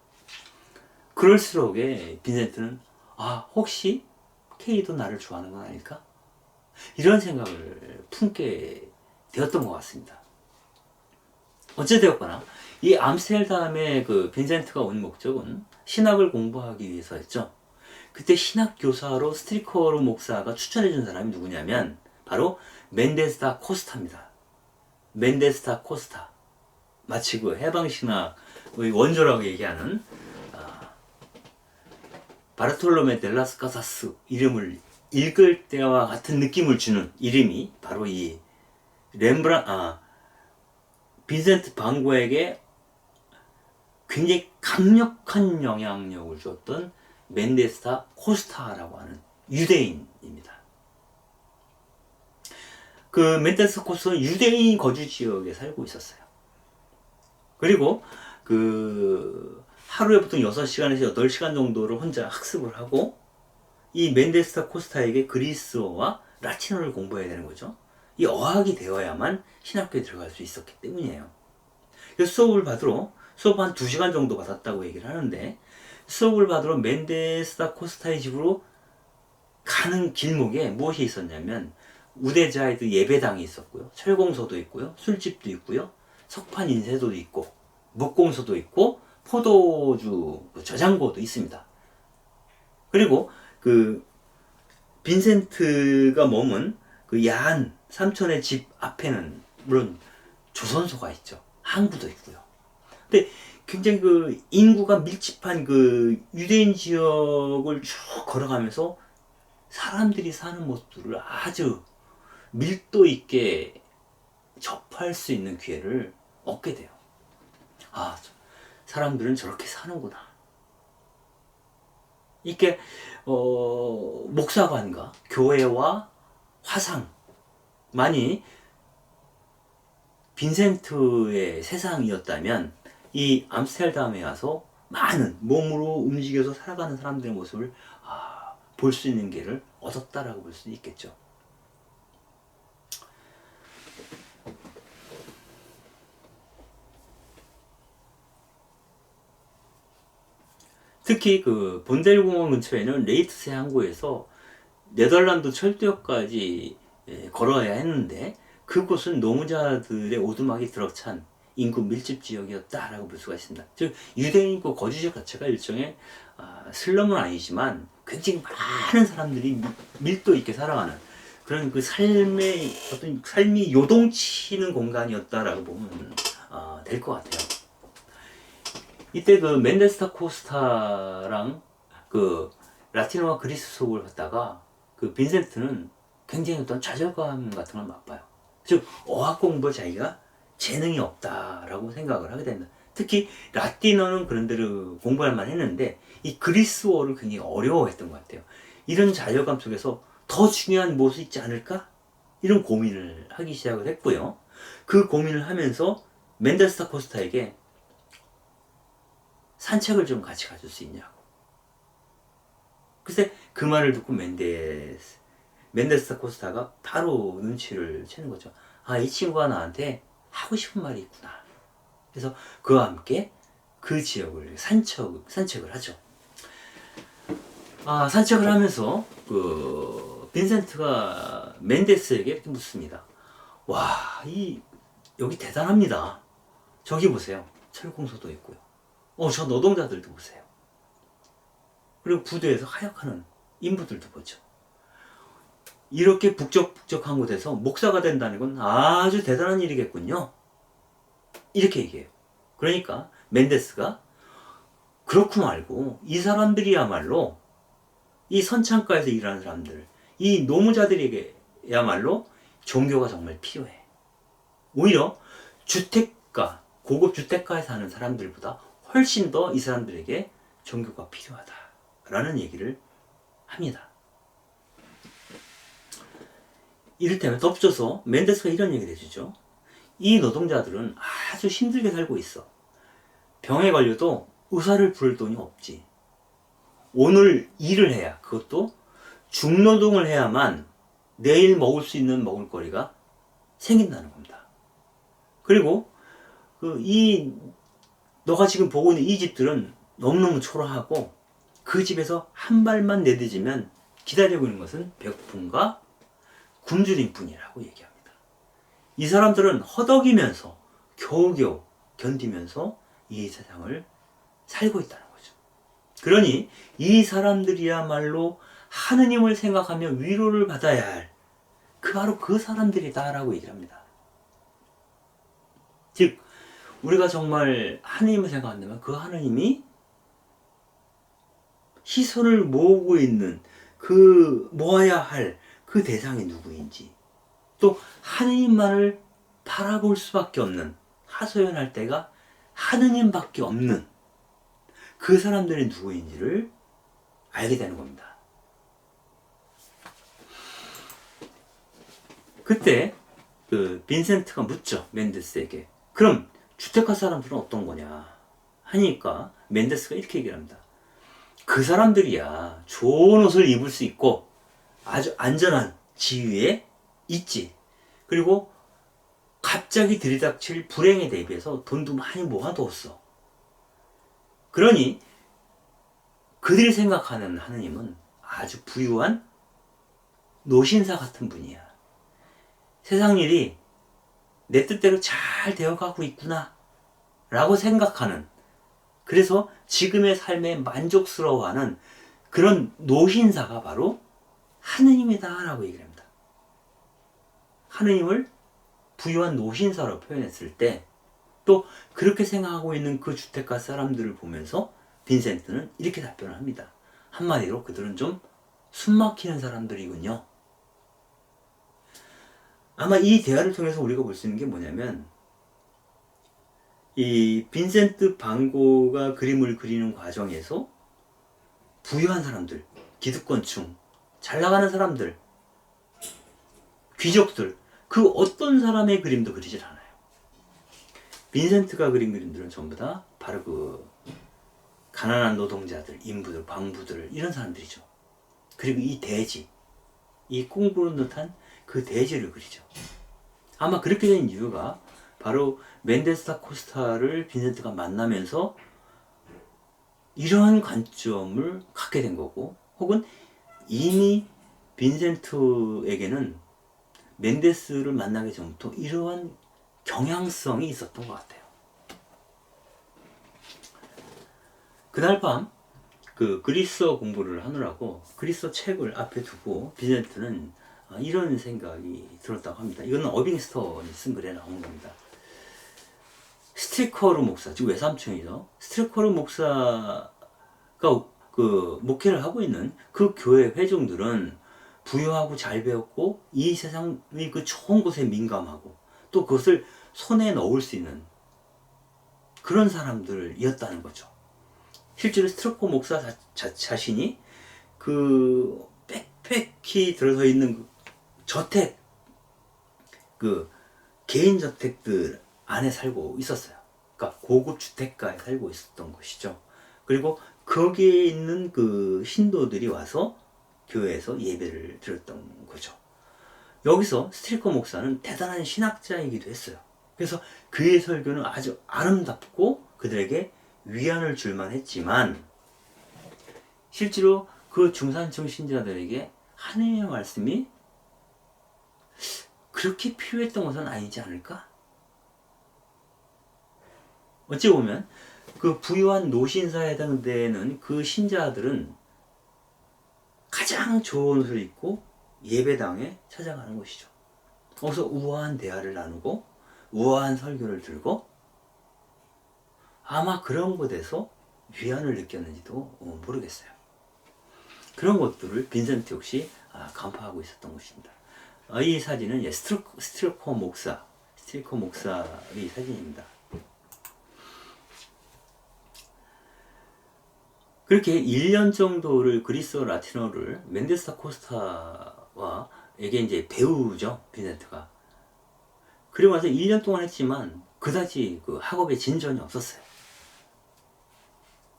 그럴수록 빈센트는 혹시 K도 나를 좋아하는 건 아닐까? 이런 생각을 품게 되었던 것 같습니다. 어찌되었거나 이 암스테르담에 그 빈센트가 온 목적은 신학을 공부하기 위해서였죠. 그때 신학 교사로 스트리커르 목사가 추천해준 사람이 누구냐면 바로 멘데스 다 코스타입니다. 멘데스 다 코스타, 마치 그 해방신학의 원조라고 얘기하는 바르톨로메 델라스 카사스 이름을 읽을 때와 같은 느낌을 주는 이름이 바로 이 빈센트 반 고흐에게 굉장히 강력한 영향력을 줬던 멘데스 다 코스타라고 하는 유대인입니다. 그 멘데스 코스는 유대인 거주 지역에 살고 있었어요. 그리고 그 하루에 보통 6시간에서 8시간 정도를 혼자 학습을 하고 이 멘데스 코스타에게 그리스어와 라틴어를 공부해야 되는 거죠. 이 어학이 되어야만 신학교에 들어갈 수 있었기 때문이에요. 그래서 수업 한 2시간 정도 받았다고 얘기를 하는데, 수업을 받으러 멘데스 코스타의 집으로 가는 길목에 무엇이 있었냐면 우대자이드 예배당이 있었고요, 철공소도 있고요, 술집도 있고요, 석판 인쇄소도 있고, 목공소도 있고, 포도주 저장고도 있습니다. 그리고 그 빈센트가 머문 그 야한 삼촌의 집 앞에는 물론 조선소가 있죠. 항구도 있고요. 근데 굉장히 그 인구가 밀집한 그 유대인 지역을 쭉 걸어가면서 사람들이 사는 모습들을 아주 밀도 있게 접할 수 있는 기회를 얻게 돼요. 아, 사람들은 저렇게 사는구나. 이렇게 목사관과 교회와 화상만이 빈센트의 세상이었다면 이 암스테르담에 와서 많은 몸으로 움직여서 살아가는 사람들의 모습을 볼 수 있는 기회를 얻었다라고 볼 수 있겠죠. 특히 그 본델공원 근처에는 레이트세 항구에서 네덜란드 철도역까지 걸어야 했는데, 그곳은 노무자들의 오두막이 들어찬 인구 밀집 지역이었다라고 볼 수가 있습니다. 즉 유대인 인구 거주 지역 자체가 일종의 슬럼은 아니지만 굉장히 많은 사람들이 밀도 있게 살아가는 그런 그 삶이 요동치는 공간이었다라고 보면 될 것 같아요. 이때 그 멘데스 코스타랑 그 라틴어와 그리스 수업을 받다가 그 빈센트는 굉장히 어떤 좌절감 같은 걸 맛봐요. 즉 어학 공부에 자기가 재능이 없다라고 생각을 하게 된다. 특히 라틴어는 그런대로 공부할 만 했는데 이 그리스어를 굉장히 어려워했던 것 같아요. 이런 좌절감 속에서 더 중요한 무엇이 있지 않을까? 이런 고민을 하기 시작을 했고요. 그 고민을 하면서 멘데스 코스타에게 산책을 좀 같이 가줄 수 있냐고. 글쎄 그 말을 듣고 멘데스 코스타가 바로 눈치를 채는 거죠. 이 친구가 나한테 하고 싶은 말이 있구나. 그래서 그와 함께 그 지역을 산책을 하죠. 산책을 하면서 그 빈센트가 멘데스에게 이렇게 묻습니다. 와, 여기 대단합니다. 저기 보세요. 철공소도 있고요. 저 노동자들도 보세요. 그리고 부두에서 하역하는 인부들도 보죠. 이렇게 북적북적한 곳에서 목사가 된다는 건 아주 대단한 일이겠군요. 이렇게 얘기해요. 그러니까 멘데스가 그렇고 말고 이 사람들이야말로 이 선창가에서 일하는 사람들, 이 노무자들에게야말로 종교가 정말 필요해. 오히려 주택가, 고급 주택가에 사는 사람들보다 훨씬 더 이 사람들에게 종교가 필요하다라는 얘기를 합니다. 이를테면 덧붙여서 멘데스가 이런 얘기를 해주죠. 이 노동자들은 아주 힘들게 살고 있어. 병에 걸려도 의사를 부를 돈이 없지. 오늘 일을 해야, 그것도 중노동을 해야만 내일 먹을 수 있는 먹을거리가 생긴다는 겁니다. 그리고 너가 지금 보고 있는 이 집들은 너무너무 초라하고 그 집에서 한 발만 내딛으면 기다리고 있는 것은 배고픔과 굶주림 뿐이라고 얘기합니다. 이 사람들은 허덕이면서 겨우겨우 견디면서 이 세상을 살고 있다는 거죠. 그러니 이 사람들이야말로 하느님을 생각하며 위로를 받아야 할 바로 그 사람들이다라고 얘기를 합니다. 즉 우리가 정말 하느님을 생각한다면 그 하느님이 시선을 모으고 있는 모아야 할 그 대상이 누구인지, 또 하느님만을 바라볼 수밖에 없는, 하소연할 때가 하느님밖에 없는 그 사람들이 누구인지를 알게 되는 겁니다. 그때 그 빈센트가 묻죠, 멘데스에게. 그럼 주택가 사람들은 어떤 거냐 하니까 멘데스가 이렇게 얘기를 합니다. 그 사람들이야 좋은 옷을 입을 수 있고 아주 안전한 지위에 있지. 그리고 갑자기 들이닥칠 불행에 대비해서 돈도 많이 모아두었어. 그러니 그들이 생각하는 하느님은 아주 부유한 노신사 같은 분이야. 세상 일이 내 뜻대로 잘 되어가고 있구나 라고 생각하는, 그래서 지금의 삶에 만족스러워하는 그런 노신사가 바로 하느님이다 라고 얘기를 합니다. 하느님을 부유한 노신사로 표현했을 때 또 그렇게 생각하고 있는 그 주택가 사람들을 보면서 빈센트는 이렇게 답변을 합니다. 한마디로 그들은 좀 숨막히는 사람들이군요. 아마 이 대화를 통해서 우리가 볼 수 있는 게 뭐냐면, 이 빈센트 반 고가 그림을 그리는 과정에서 부유한 사람들, 기득권층, 잘 나가는 사람들, 귀족들, 그 어떤 사람의 그림도 그리질 않아요. 빈센트가 그린 그림들은 전부 다 바로 그 가난한 노동자들, 인부들, 광부들, 이런 사람들이죠. 그리고 이 대지, 이 꿈꾸는 듯한 그 대지를 그리죠. 아마 그렇게 된 이유가 바로 멘데스 다 코스타를 빈센트가 만나면서 이러한 관점을 갖게 된 거고, 혹은 이미 빈센트에게는 멘데스를 만나기 전부터 이러한 경향성이 있었던 것 같아요. 그날 밤 그 그리스어 공부를 하느라고 그리스어 책을 앞에 두고 빈센트는 이런 생각이 들었다고 합니다. 이거는 어빙스턴이 쓴 글에 나온 겁니다. 스트리커르 목사, 즉 외삼촌이죠. 스트리커르 목사가 그 목회를 하고 있는 그 교회 회중들은 부유하고 잘 배웠고 이 세상의 그 좋은 곳에 민감하고 또 그것을 손에 넣을 수 있는 그런 사람들이었다는 거죠. 실제로 스트리커 목사 자신이 그 빽빽히 들어서 있는 그 저택, 그 개인 저택들 안에 살고 있었어요. 그러니까 고급 주택가에 살고 있었던 것이죠. 그리고 거기에 있는 그 신도들이 와서 교회에서 예배를 드렸던 거죠. 여기서 스트리커 목사는 대단한 신학자이기도 했어요. 그래서 그의 설교는 아주 아름답고 그들에게 위안을 줄만 했지만, 실제로 그 중산층 신자들에게 하느님의 말씀이 그렇게 필요했던 것은 아니지 않을까? 어찌 보면 그 부유한 노신사에 해당되는 그 신자들은 가장 좋은 옷을 입고 예배당에 찾아가는 것이죠. 거기서 우아한 대화를 나누고 우아한 설교를 들고 아마 그런 곳에서 위안을 느꼈는지도 모르겠어요. 그런 것들을 빈센트 역시 간파하고 있었던 것입니다. 이 사진은 스트리커 목사의 사진입니다. 그렇게 1년 정도를 그리스어 라틴어를 멘데스 다 코스타와에게 이제 배우죠, 빈센트가. 그리고 나서 1년 동안 했지만 그다지 그 학업에 진전이 없었어요.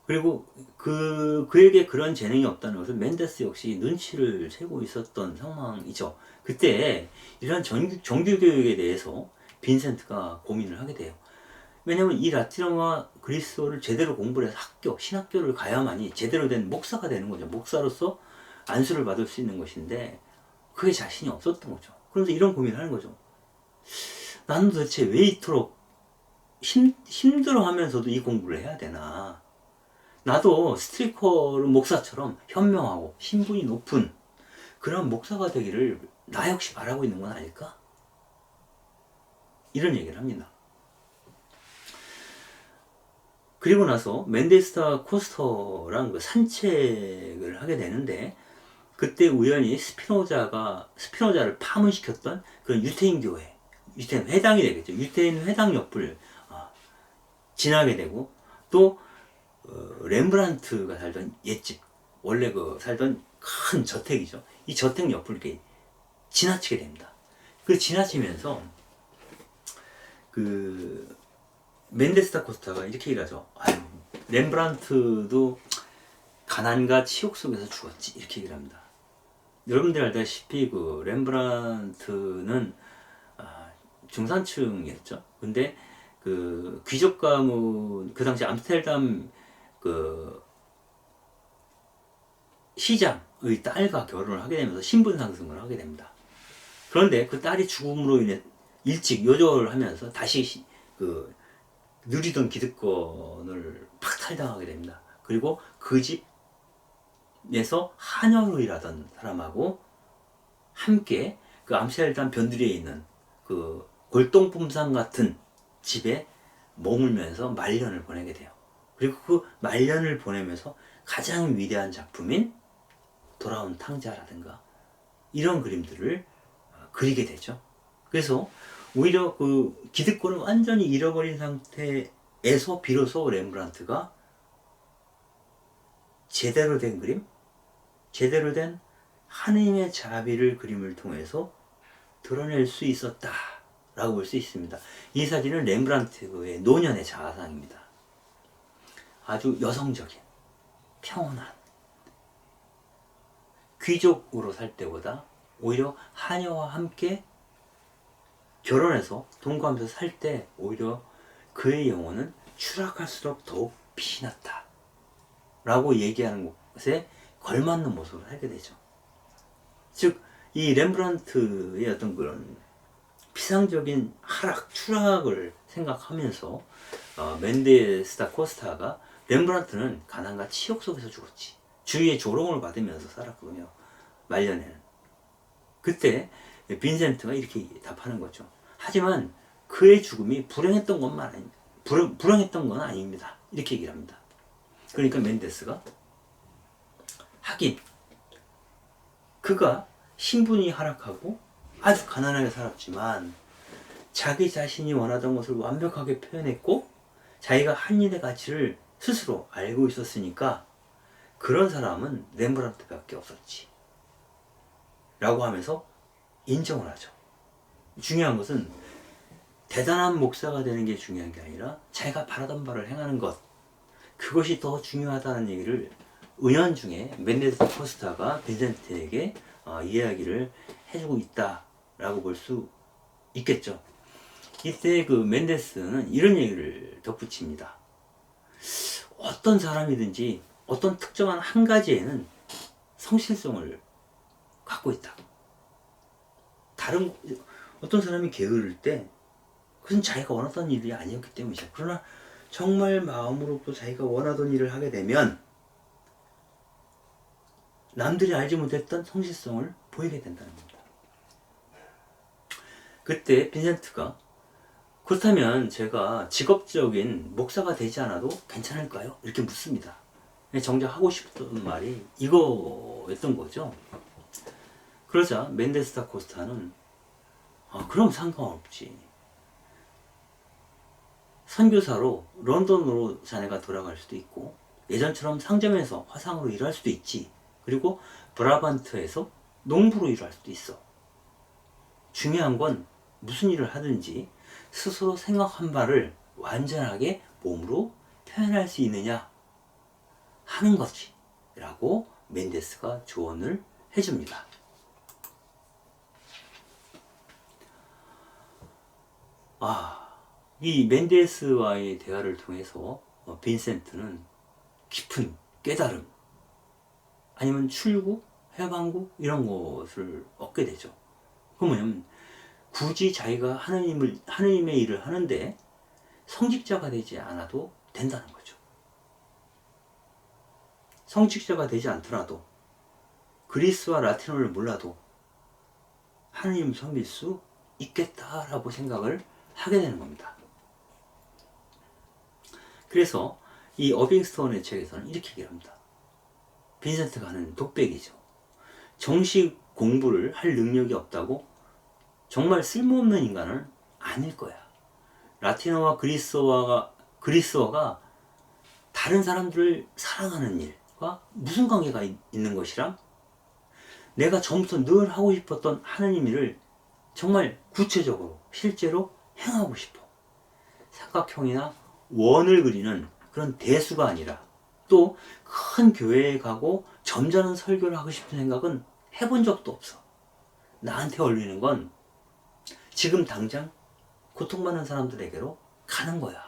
그리고 그에게 그런 재능이 없다는 것을 멘데스 역시 눈치를 채고 있었던 상황이죠. 그때 이런 정규교육에 대해서 빈센트가 고민을 하게 돼요. 왜냐면 이 라틴어와 그리스어를 제대로 공부를 해서 신학교를 가야만이 제대로 된 목사가 되는 거죠. 목사로서 안수를 받을 수 있는 것인데 그게 자신이 없었던 거죠. 그래서 이런 고민을 하는 거죠. 나는 도대체 왜 이토록 힘들어 하면서도 이 공부를 해야 되나? 나도 스트리커르 목사처럼 현명하고 신분이 높은 그런 목사가 되기를 나 역시 바라고 있는 건 아닐까? 이런 얘기를 합니다. 그리고 나서 멘데스 다 코스타랑 그 산책을 하게 되는데, 그때 우연히 스피노자를 파문시켰던 그런 유태인 교회, 유태인 회당이 되겠죠. 유태인 회당 옆을 지나게 되고, 또 렘브란트가 살던 옛집, 원래 그 살던 큰 저택이죠. 이 저택 옆을 이렇게 지나치게 됩니다. 그 지나치면서 그 멘데스 다 코스타가 이렇게 얘기하죠. 아유, 렘브란트도 가난과 치욕 속에서 죽었지, 이렇게 얘기를 합니다. 여러분들 알다시피 그 렘브란트는 중산층이었죠. 근데 그 귀족 가문, 그 당시 암스테르담 그 시장의 딸과 결혼을 하게 되면서 신분 상승을 하게 됩니다. 그런데 그 딸이 죽음으로 인해 일찍 요절을 하면서 다시 그 누리던 기득권을 박탈당하게 됩니다. 그리고 그 집에서 하녀로 일하던 사람하고 함께 그 암스테르담 변두리에 있는 그 골동품상 같은 집에 머물면서 말년을 보내게 돼요. 그리고 그 말년을 보내면서 가장 위대한 작품인 돌아온 탕자라든가 이런 그림들을 그리게 되죠. 그래서 오히려 그 기득권을 완전히 잃어버린 상태에서 비로소 렘브란트가 제대로 된 그림, 제대로 된 하느님의 자비를 그림을 통해서 드러낼 수 있었다라고 볼 수 있습니다. 이 사진은 렘브란트의 노년의 자아상입니다. 아주 여성적인, 평온한, 귀족으로 살 때보다 오히려 하녀와 함께 결혼해서 동거하면서 살 때 오히려 그의 영혼은 추락할수록 더욱 빛이 났다 라고 얘기하는 것에 걸맞는 모습을 하게 되죠. 즉 이 렘브란트의 어떤 그런 피상적인 하락, 추락을 생각하면서 멘데스 다 코스타가 렘브란트는 가난과 치욕 속에서 죽었지, 주위의 조롱을 받으면서 살았거든요. 말년에는. 그때 빈센트가 이렇게 답하는 거죠. 하지만 그의 죽음이 불행했던 건 아닙니다. 이렇게 얘기를 합니다. 그러니까 멘데스가 하긴 그가 신분이 하락하고 아주 가난하게 살았지만 자기 자신이 원하던 것을 완벽하게 표현했고 자기가 한 일의 가치를 스스로 알고 있었으니까 그런 사람은 렘브란트밖에 없었지 라고 하면서 인정을 하죠. 중요한 것은 대단한 목사가 되는 게 중요한 게 아니라 자기가 바라던 바를 행하는 것, 그것이 더 중요하다는 얘기를 은연중에 멘데스 다 코스타가 빈센트에게 이야기를 해주고 있다라고 볼 수 있겠죠. 이때 그 멘데스는 이런 얘기를 덧붙입니다. 어떤 사람이든지 어떤 특정한 한 가지에는 성실성을 갖고 있다. 다른 어떤 사람이 게으를 때 그것은 자기가 원하던 일이 아니었기 때문이죠. 그러나 정말 마음으로부터 자기가 원하던 일을 하게 되면 남들이 알지 못했던 성실성을 보이게 된다는 겁니다. 그때 빈센트가 그렇다면 제가 직업적인 목사가 되지 않아도 괜찮을까요? 이렇게 묻습니다. 정작 하고 싶었던 말이 이거였던 거죠. 그러자 멘데스 다 코스타는 그럼 상관없지. 선교사로 런던으로 자네가 돌아갈 수도 있고 예전처럼 상점에서 화상으로 일할 수도 있지. 그리고 브라반트에서 농부로 일할 수도 있어. 중요한 건 무슨 일을 하든지 스스로 생각한 바를 완전하게 몸으로 표현할 수 있느냐 하는 거지 라고 멘데스가 조언을 해줍니다. 이 멘데스와의 대화를 통해서 빈센트는 깊은 깨달음 아니면 출구, 해방구 이런 것을 얻게 되죠. 그러면 굳이 자기가 하느님의 일을 하는데 성직자가 되지 않아도 된다는 거죠. 성직자가 되지 않더라도 그리스와 라틴어를 몰라도 하느님 섬길 수 있겠다라고 생각을 하게 되는 겁니다. 그래서 이 어빙스톤의 책에서는 이렇게 얘기를 합니다. 빈센트가 하는 독백이죠. 정식 공부를 할 능력이 없다고 정말 쓸모없는 인간은 아닐 거야. 라틴어와 그리스어가 다른 사람들을 사랑하는 일과 무슨 관계가 있는 것이랑 내가 처음부터 늘 하고 싶었던 하느님 일을 정말 구체적으로 실제로 행하고 싶어. 삼각형이나 원을 그리는 그런 대수가 아니라 또 큰 교회에 가고 점잖은 설교를 하고 싶은 생각은 해본 적도 없어. 나한테 어울리는 건 지금 당장 고통받는 사람들에게로 가는 거야.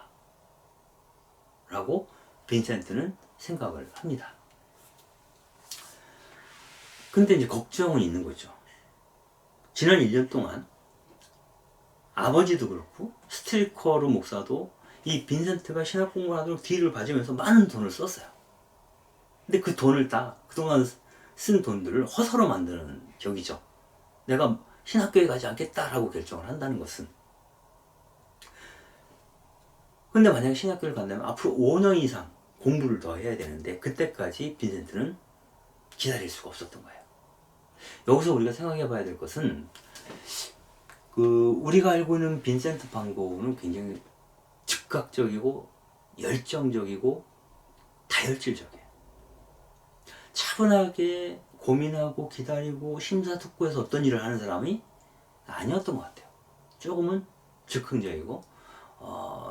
라고 빈센트는 생각을 합니다. 근데 이제 걱정은 있는 거죠. 지난 1년 동안 아버지도 그렇고 스트리커르 목사도 이 빈센트가 신학 공부를 하도록 뒤를 봐주면서 많은 돈을 썼어요. 근데 그 돈을 다 그동안 쓴 돈들을 허서로 만드는 격이죠. 내가 신학교에 가지 않겠다라고 결정을 한다는 것은. 근데 만약에 신학교를 간다면 앞으로 5년 이상 공부를 더 해야 되는데 그때까지 빈센트는 기다릴 수가 없었던 거예요. 여기서 우리가 생각해 봐야 될 것은 우리가 알고 있는 빈센트 반 고흐는 굉장히 즉각적이고 열정적이고 다혈질적이에요. 차분하게 고민하고 기다리고 심사숙고해서 어떤 일을 하는 사람이 아니었던 것 같아요. 조금은 즉흥적이고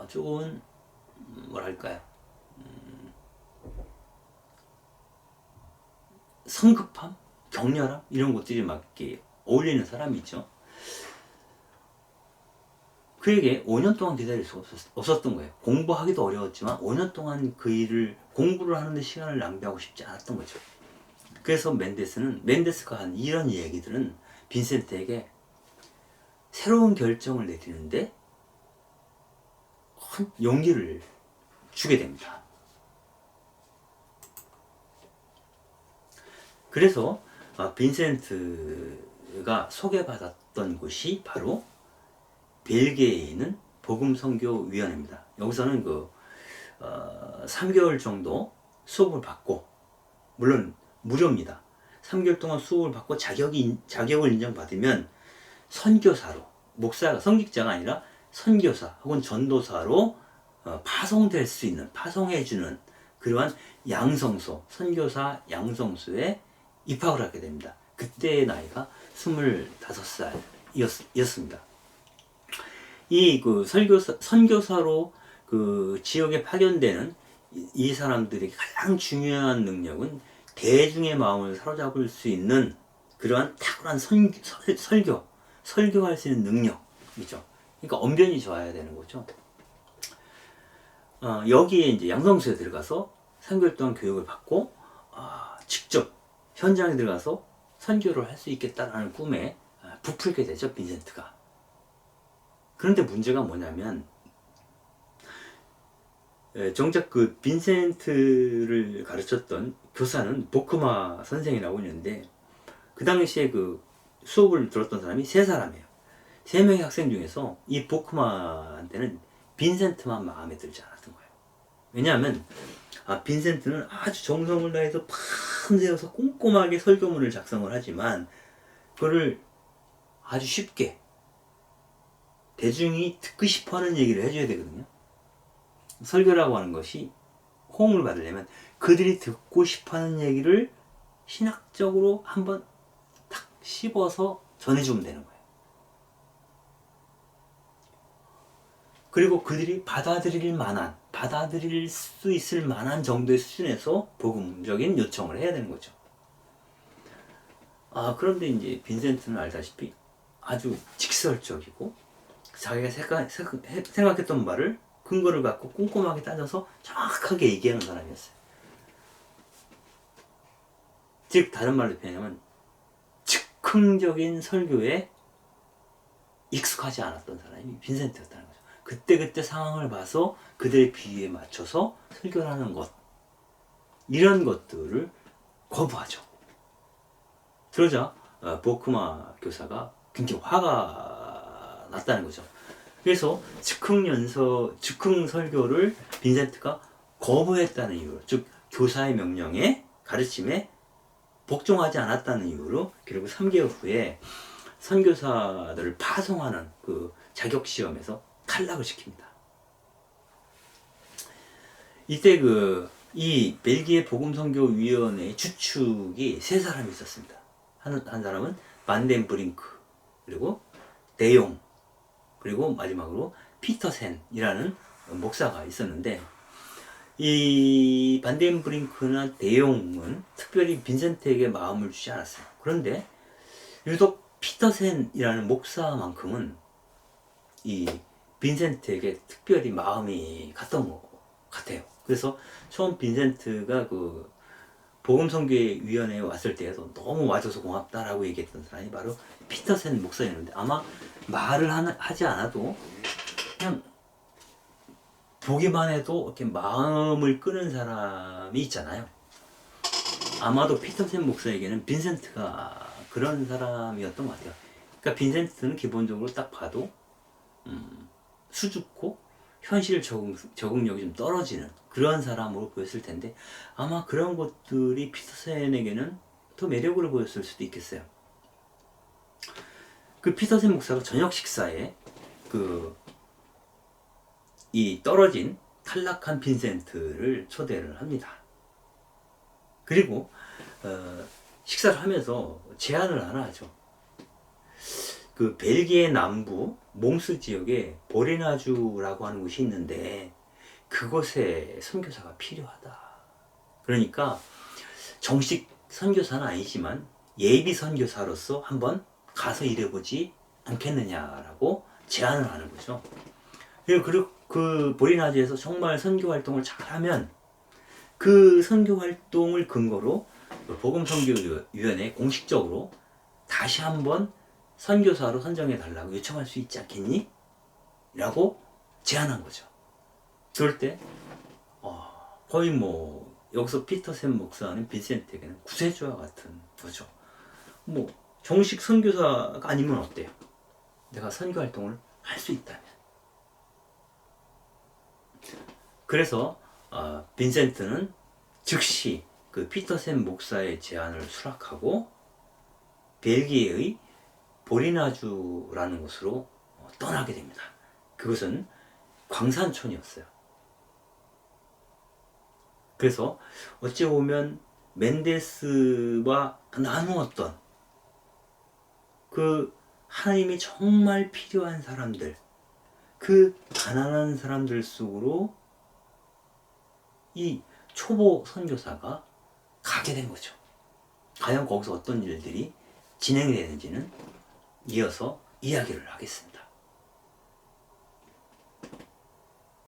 조금은 뭐랄까요, 성급함, 격렬함 이런 것들이 막 이렇게 어울리는 사람이죠. 그에게 5년 동안 기다릴 수가 없었던 거예요. 공부하기도 어려웠지만 5년 동안 그 일을 공부를 하는데 시간을 낭비하고 싶지 않았던 거죠. 그래서 맨데스가 한 이런 얘기들은 빈센트에게 새로운 결정을 내리는데 큰 용기를 주게 됩니다. 그래서 빈센트가 소개받았던 곳이 바로 벨기에에 있는 복음선교위원회입니다. 여기서는 3개월 정도 수업을 받고, 물론 무료입니다. 3개월 동안 수업을 받고 자격을 인정받으면 선교사로, 목사가, 성직자가 아니라 선교사 혹은 전도사로 파송될 수 있는, 파송해주는 그러한 양성소, 선교사 양성소에 입학을 하게 됩니다. 그때의 나이가 25살이었습니다. 이 선교사로 지역에 파견되는 이 사람들에게 가장 중요한 능력은 대중의 마음을 사로잡을 수 있는 그러한 탁월한 설교할 수 있는 능력이죠. 그러니까 언변이 좋아야 되는 거죠. 여기에 이제 양성소에 들어가서 3개월 동안 교육을 받고 직접 현장에 들어가서 선교를 할 수 있겠다라는 꿈에 부풀게 되죠, 빈센트가. 그런데 문제가 뭐냐면 정작 그 빈센트를 가르쳤던 교사는 보크마 선생이라고 있는데 그 당시에 수업을 들었던 사람이 3사람이에요. 3명의 학생 중에서 이 보크마한테는 빈센트만 마음에 들지 않았던 거예요. 왜냐하면 빈센트는 아주 정성을 다해서 밤새워서 꼼꼼하게 설교문을 작성을 하지만 그거를 아주 쉽게 대중이 듣고 싶어하는 얘기를 해줘야 되거든요. 설교라고 하는 것이 호응을 받으려면 그들이 듣고 싶어하는 얘기를 신학적으로 한번 탁 씹어서 전해주면 되는 거예요. 그리고 그들이 받아들일 수 있을 만한 정도의 수준에서 복음적인 요청을 해야 되는 거죠. 그런데 이제 빈센트는 알다시피 아주 직설적이고 자기가 생각했던 말을 근거를 갖고 꼼꼼하게 따져서 정확하게 얘기하는 사람이었어요. 즉 다른 말로 표현하면 즉흥적인 설교에 익숙하지 않았던 사람이 빈센트였다는 거죠. 그때 상황을 봐서 그들의 비유에 맞춰서 설교를 하는 것, 이런 것들을 거부하죠. 그러자 보크마 교사가 굉장히 화가 났다는 거죠. 그래서 즉흥 설교를 빈센트가 거부했다는 이유로, 즉 교사의 명령에, 가르침에 복종하지 않았다는 이유로 결국 3개월 후에 선교사들을 파송하는 자격시험에서 탈락을 시킵니다. 이때 이 벨기에 복음선교위원회의 주축이 3사람이 있었습니다. 한 사람은 반덴브링크, 그리고 데용, 그리고 마지막으로 피터센이라는 목사가 있었는데, 이 반덴브링크나 대용은 특별히 빈센트에게 마음을 주지 않았어요. 그런데 유독 피터센이라는 목사만큼은 이 빈센트에게 특별히 마음이 갔던 것 같아요. 그래서 처음 빈센트가 그 복음선교위원회에 왔을 때에도 너무 와줘서 고맙다라고 얘기했던 사람이 바로 피터센 목사였는데, 아마 말을 하지 않아도 그냥 보기만 해도 이렇게 마음을 끄는 사람이 있잖아요. 아마도 피터센 목사에게는 빈센트가 그런 사람이었던 것 같아요. 그러니까 빈센트는 기본적으로 딱 봐도 수줍고 현실 적응력이 좀 떨어지는 그런 사람으로 보였을 텐데, 아마 그런 것들이 피터센에게는 더 매력을 보였을 수도 있겠어요. 그 피터센 목사가 저녁 식사에 이 떨어진 탈락한 빈센트를 초대를 합니다. 그리고 식사를 하면서 제안을 하나 하죠. 그 벨기에 남부 몽스 지역에 보리나주라고 하는 곳이 있는데 그곳에 선교사가 필요하다. 그러니까 정식 선교사는 아니지만 예비 선교사로서 한번 가서 일해보지 않겠느냐라고 제안을 하는 거죠. 그리고 그 보리나주에서 정말 선교 활동을 잘하면 그 선교 활동을 근거로 복음선교위원회 공식적으로 다시 한번 선교사로 선정해 달라고 요청할 수 있지 않겠니? 라고 제안한 거죠. 그럴 때 거의 뭐 여기서 피터센 목사는 빈센트에게는 구세주와 같은 거죠. 뭐 정식 선교사가 아니면 어때요? 내가 선교 활동을 할 수 있다면. 그래서 빈센트는 즉시 그 피터센 목사의 제안을 수락하고 벨기에의 보리나주라는 곳으로 떠나게 됩니다. 그것은 광산촌이었어요. 그래서 어찌 보면 멘데스와 나누었던 그 하나님이 정말 필요한 사람들, 그 가난한 사람들 속으로 이 초보 선교사가 가게 된 거죠. 과연 거기서 어떤 일들이 진행이 되는지는 이어서 이야기를 하겠습니다.